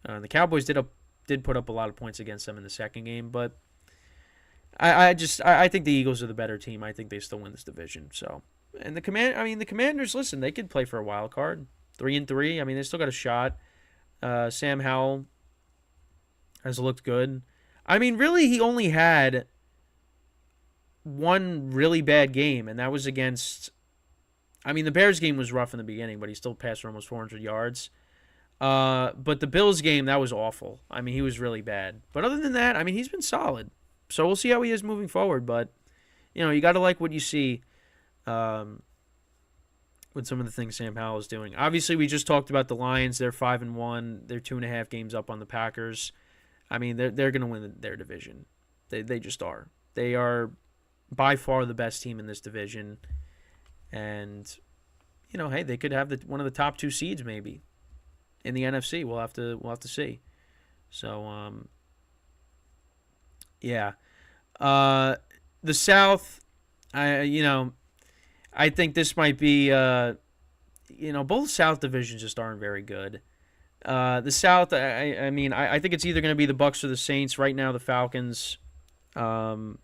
The Cowboys did put up a lot of points against them in the second game, but I think the Eagles are the better team. I think they still win this division. So, and the Commanders, listen, they could play for a wild card, 3-3. I mean, they still got a shot. Sam Howell has looked good. I mean, really, he only had one really bad game, and that was against. I mean, the Bears game was rough in the beginning, but he still passed for almost 400 yards. But the Bills game, that was awful. I mean, he was really bad. But other than that, I mean, he's been solid. So we'll see how he is moving forward. But, you got to like what you see with some of the things Sam Howell is doing. Obviously, we just talked about the Lions. They're 5-1. They're 2.5 games up on the Packers. I mean, they're going to win their division. They just are. They are by far the best team in this division. And, hey, they could have one of the top 2 seeds maybe in the NFC. We'll have to see. So, yeah. The South, I think this might be, both South divisions just aren't very good. The South, I think it's either going to be the Bucs or the Saints. Right now, the Falcons and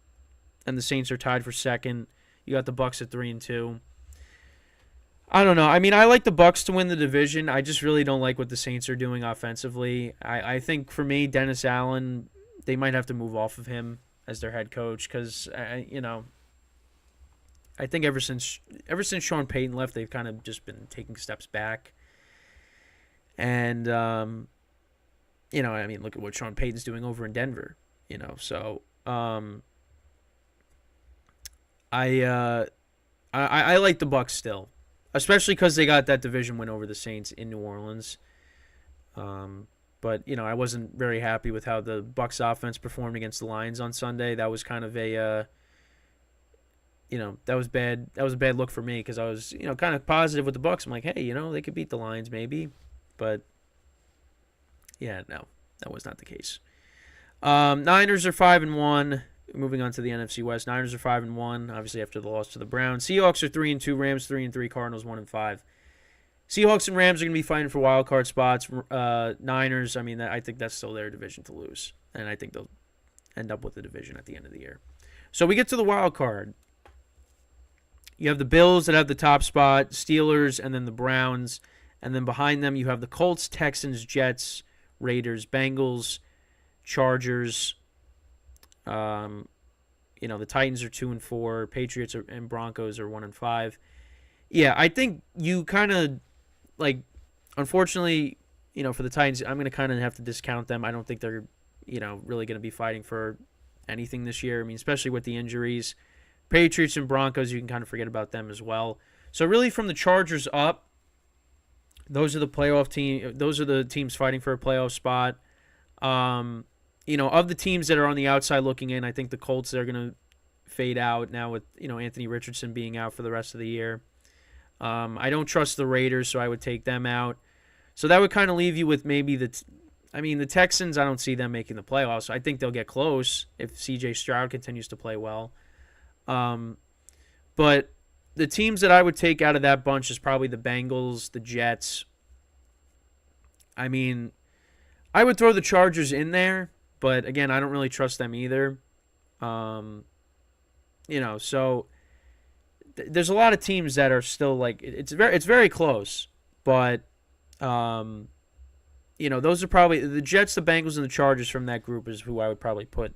the Saints are tied for second. You got the Bucs at 3-2. I don't know. I mean, I like the Bucs to win the division. I just really don't like what the Saints are doing offensively. I think for me, Dennis Allen, they might have to move off of him as their head coach because I think ever since Sean Payton left, they've kind of just been taking steps back. And look at what Sean Payton's doing over in Denver. So I like the Bucs still. Especially because they got that division win over the Saints in New Orleans. But, I wasn't very happy with how the Bucs offense performed against the Lions on Sunday. That was kind of that was bad. That was a bad look for me because I was, kind of positive with the Bucs. I'm like, hey, they could beat the Lions maybe. But, yeah, no, that was not the case. Niners are 5-1. Moving on to the NFC West, Niners are 5-1, obviously after the loss to the Browns. Seahawks are 3-2, Rams 3-3, Cardinals 1-5. Seahawks and Rams are going to be fighting for wild card spots. Niners, I think that's still their division to lose, and I think they'll end up with the division at the end of the year. So we get to the wild card. You have the Bills that have the top spot, Steelers, and then the Browns, and then behind them you have the Colts, Texans, Jets, Raiders, Bengals, Chargers. The Titans are 2-4, Patriots and Broncos are 1-5. Yeah, I think you kind of unfortunately, for the Titans, I'm going to kind of have to discount them. I don't think they're, really going to be fighting for anything this year. I mean, especially with the injuries. Patriots and Broncos, you can kind of forget about them as well. So really, from the Chargers up, those are the playoff team. Those are the teams fighting for a playoff spot. Of the teams that are on the outside looking in, I think the Colts are going to fade out now with, Anthony Richardson being out for the rest of the year. I don't trust the Raiders, so I would take them out. So that would kind of leave you with maybe the Texans, I don't see them making the playoffs. I think they'll get close if C.J. Stroud continues to play well. But the teams that I would take out of that bunch is probably the Bengals, the Jets. I would throw the Chargers in there. But, again, I don't really trust them either. So there's a lot of teams that are still, it's very close. But, those are probably – the Jets, the Bengals, and the Chargers from that group is who I would probably put,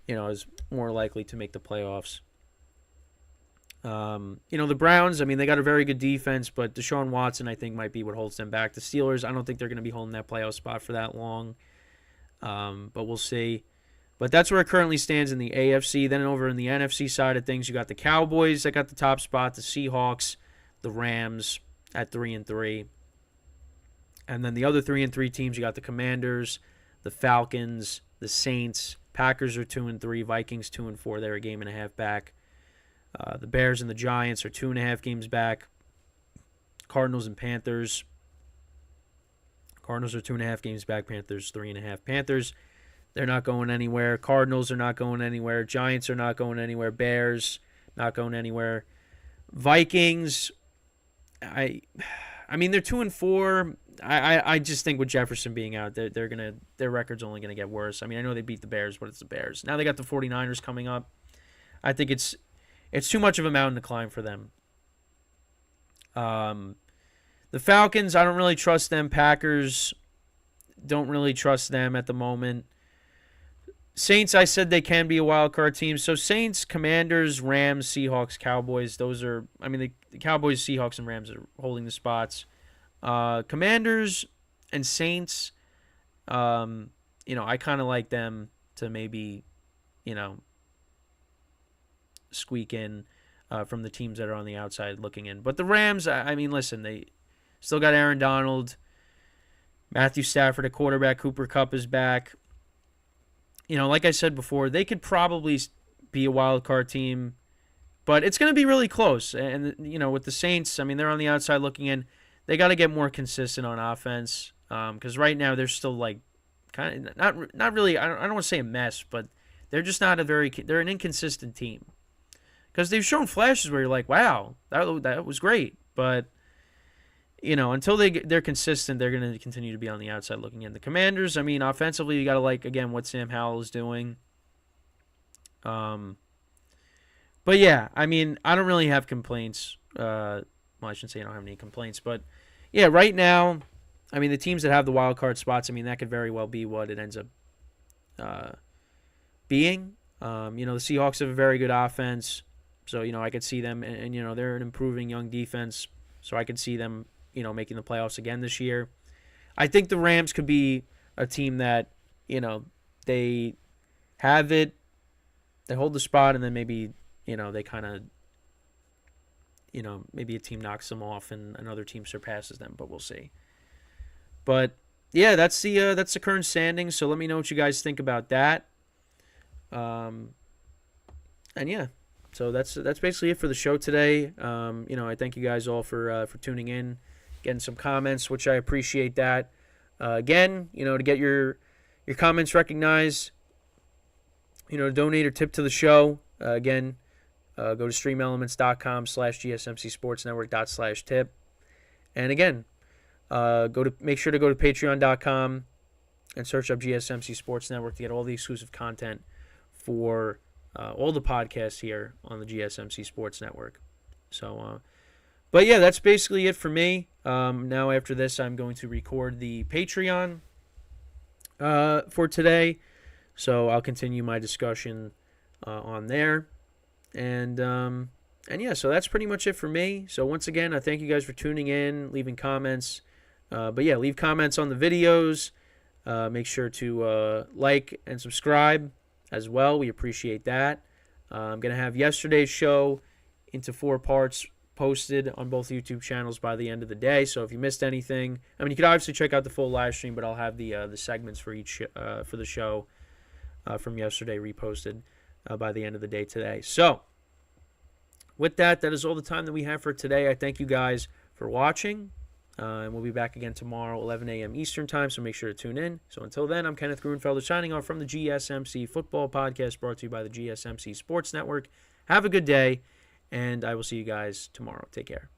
as more likely to make the playoffs. The Browns, they got a very good defense, but Deshaun Watson, I think, might be what holds them back. The Steelers, I don't think they're going to be holding that playoff spot for that long. But we'll see. But that's where it currently stands in the AFC. Then over in the NFC side of things, you got the Cowboys that got the top spot, the Seahawks, the Rams at 3-3. And then the other 3-3 teams, you got the Commanders, the Falcons, the Saints. Packers are 2-3, Vikings 2-4. They're a game and a half back. The Bears and the Giants are 2.5 games back. Cardinals and Panthers. Cardinals are 2.5 games back. Panthers 3.5. Panthers, they're not going anywhere. Cardinals are not going anywhere. Giants are not going anywhere. Bears not going anywhere. Vikings, I mean they're 2-4. I just think with Jefferson being out, their record's only gonna get worse. I mean I know they beat the Bears, but it's the Bears. Now they got the 49ers coming up. I think it's too much of a mountain to climb for them. The Falcons, I don't really trust them. Packers, don't really trust them at the moment. Saints, I said they can be a wild card team. So Saints, Commanders, Rams, Seahawks, Cowboys. Those are, I mean, the Cowboys, Seahawks, and Rams are holding the spots. Commanders and Saints, I kind of like them to maybe, squeak in from the teams that are on the outside looking in. But the Rams, I mean, listen, they still got Aaron Donald, Matthew Stafford at quarterback, Cooper Kupp is back. Like I said before, they could probably be a wild card team, but it's going to be really close. And, with the Saints, I mean, they're on the outside looking in. They got to get more consistent on offense because right now they're still like kind of not really, I don't want to say a mess, but they're just not they're an inconsistent team. Because they've shown flashes where you're like, wow, that was great. But, until they're consistent, they're going to continue to be on the outside looking in. The Commanders, I mean, offensively, you got to like, again, what Sam Howell is doing. But, yeah, I mean, I don't really have complaints. Well, I shouldn't say I don't have any complaints. But, yeah, right now, I mean, the teams that have the wild card spots, I mean, that could very well be what it ends up being. The Seahawks have a very good offense. So, I could see them, and they're an improving young defense. So I could see them, making the playoffs again this year. I think the Rams could be a team that, they have it, they hold the spot, and then maybe, they kind of, maybe a team knocks them off and another team surpasses them, but we'll see. But, yeah, that's the current standings. So let me know what you guys think about that. And, yeah. So that's basically it for the show today. I thank you guys all for tuning in, getting some comments, which I appreciate that. Again, to get your comments recognized, donate or tip to the show. Again, go to streamelements.com/gsmcsportsnetwork./tip. And again, make sure to go to patreon.com and search up GSMC Sports Network to get all the exclusive content for all the podcasts here on the GSMC Sports Network. So, but yeah, that's basically it for me. Now after this, I'm going to record the Patreon for today. So I'll continue my discussion on there. And yeah, so that's pretty much it for me. So once again, I thank you guys for tuning in, leaving comments. But yeah, leave comments on the videos. Make sure to like and subscribe as well. We appreciate that. I'm going to have yesterday's show into 4 parts posted on both YouTube channels by the end of the day. So if you missed anything, I mean, you could obviously check out the full live stream, but I'll have the segments for each for the show from yesterday reposted by the end of the day today. So with that is all the time that we have for today. I thank you guys for watching. And we'll be back again tomorrow, 11 a.m. Eastern Time, so make sure to tune in. So until then, I'm Kenneth Grunfelder signing off from the GSMC Football Podcast brought to you by the GSMC Sports Network. Have a good day, and I will see you guys tomorrow. Take care.